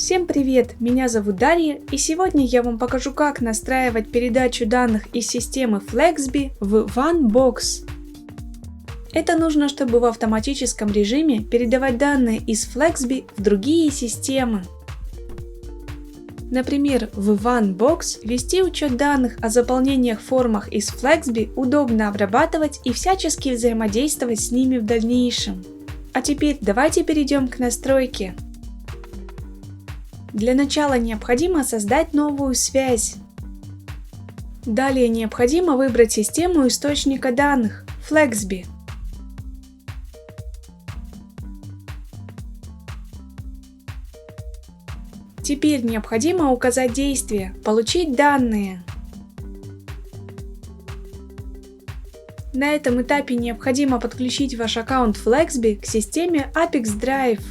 Всем привет! Меня зовут Дарья, и сегодня я вам покажу, как настраивать передачу данных из системы Flexby в OneBox. Это нужно, чтобы в автоматическом режиме передавать данные из Flexby в другие системы. Например, в OneBox вести учет данных о заполнениях формах из Flexby удобно обрабатывать и всячески взаимодействовать с ними в дальнейшем. А теперь давайте перейдем к настройке. Для начала необходимо создать новую связь. Далее необходимо выбрать систему источника данных Flexby. Теперь необходимо указать действие «Получить данные». На этом этапе необходимо подключить ваш аккаунт Flexby к системе Apex Drive.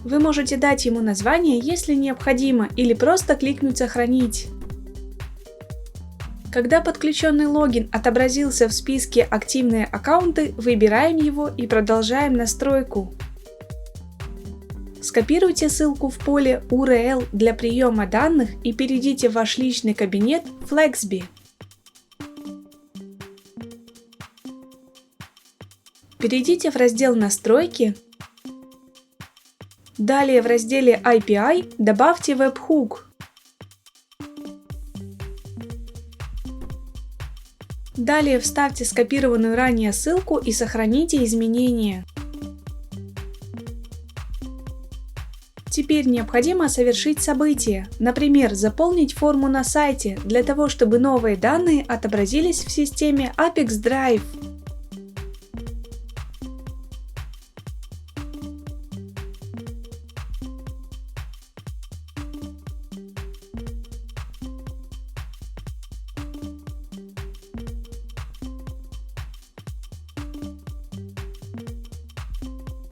Вы можете дать ему название, если необходимо, или просто кликнуть «Сохранить». Когда подключенный логин отобразился в списке «Активные аккаунты», выбираем его и продолжаем настройку. Скопируйте ссылку в поле URL для приема данных и перейдите в ваш личный кабинет Flexby. Перейдите в раздел «Настройки». Далее в разделе API добавьте Webhook. Далее вставьте скопированную ранее ссылку и сохраните изменения. Теперь необходимо совершить событие, например, заполнить форму на сайте, для того, чтобы новые данные отобразились в системе Apex Drive.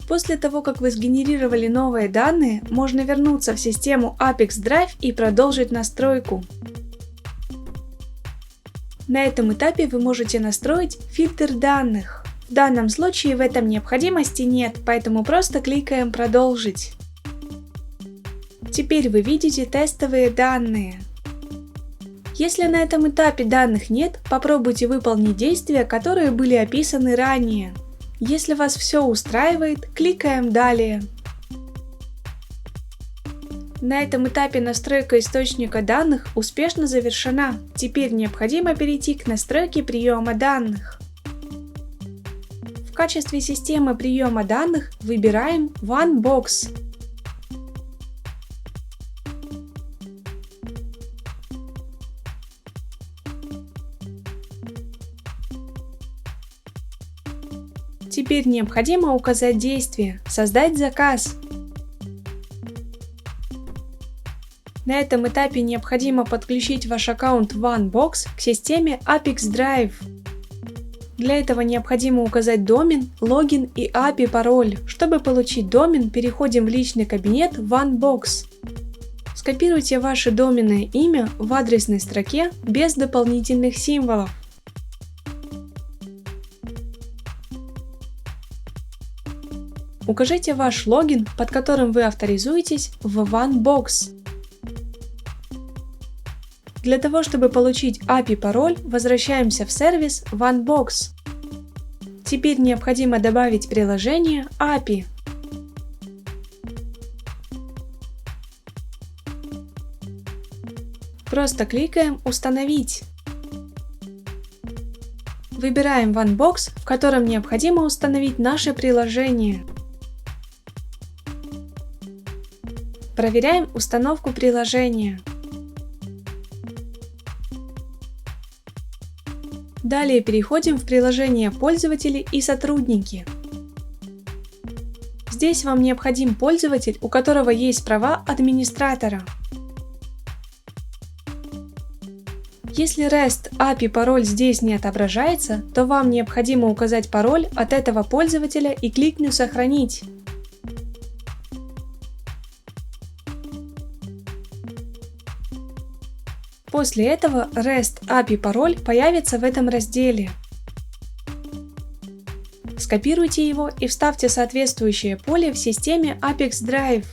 После того, как вы сгенерировали новые данные, можно вернуться в систему Apex Drive и продолжить настройку. На этом этапе вы можете настроить фильтр данных. В данном случае в этом необходимости нет, поэтому просто кликаем «Продолжить». Теперь вы видите тестовые данные. Если на этом этапе данных нет, попробуйте выполнить действия, которые были описаны ранее. Если вас все устраивает, кликаем «Далее». На этом этапе настройка источника данных успешно завершена. Теперь необходимо перейти к настройке приема данных. В качестве системы приема данных выбираем OneBox. Теперь необходимо указать действие «Создать заказ». На этом этапе необходимо подключить ваш аккаунт OneBox к системе Apex Drive. Для этого необходимо указать домен, логин и API-пароль. Чтобы получить домен, переходим в личный кабинет OneBox. Скопируйте ваше доменное имя в адресной строке без дополнительных символов. Укажите ваш логин, под которым вы авторизуетесь в OneBox. Для того, чтобы получить API-пароль, возвращаемся в сервис OneBox. Теперь необходимо добавить приложение API. Просто кликаем «Установить». Выбираем OneBox, в котором необходимо установить наше приложение. Проверяем установку приложения. Далее переходим в приложение «Пользователи и сотрудники». Здесь вам необходим пользователь, у которого есть права администратора. Если REST API пароль здесь не отображается, то вам необходимо указать пароль от этого пользователя и кликнуть «Сохранить». После этого REST API пароль появится в этом разделе. Скопируйте его и вставьте соответствующее поле в системе Apex Drive.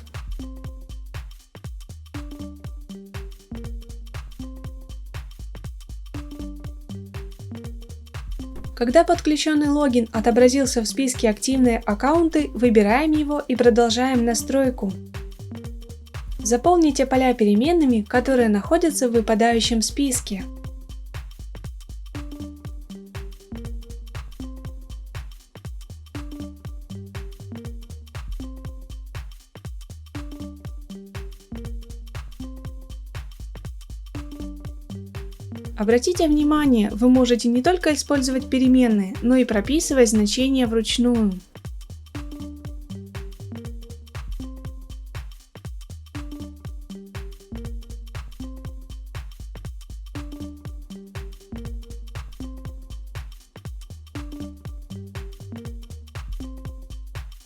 Когда подключенный логин отобразился в списке «Активные аккаунты», выбираем его и продолжаем настройку. Заполните поля переменными, которые находятся в выпадающем списке. Обратите внимание, вы можете не только использовать переменные, но и прописывать значения вручную.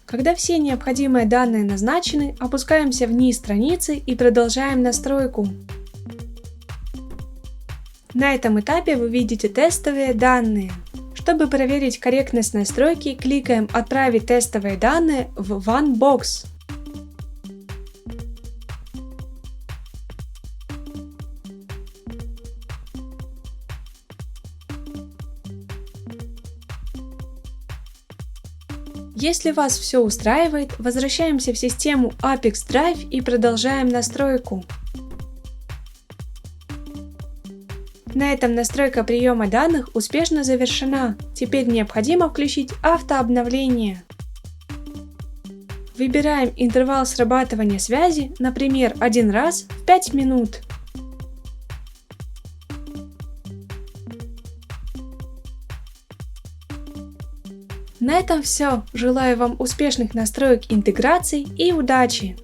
Когда все необходимые данные назначены, опускаемся вниз страницы и продолжаем настройку. На этом этапе вы видите тестовые данные. Чтобы проверить корректность настройки, кликаем «Отправить тестовые данные в OneBox». Если вас все устраивает, возвращаемся в систему Apex Drive и продолжаем настройку. На этом настройка приема данных успешно завершена. Теперь необходимо включить автообновление. Выбираем интервал срабатывания связи, например, 1 раз в 5 минут. На этом все. Желаю вам успешных настроек интеграций и удачи!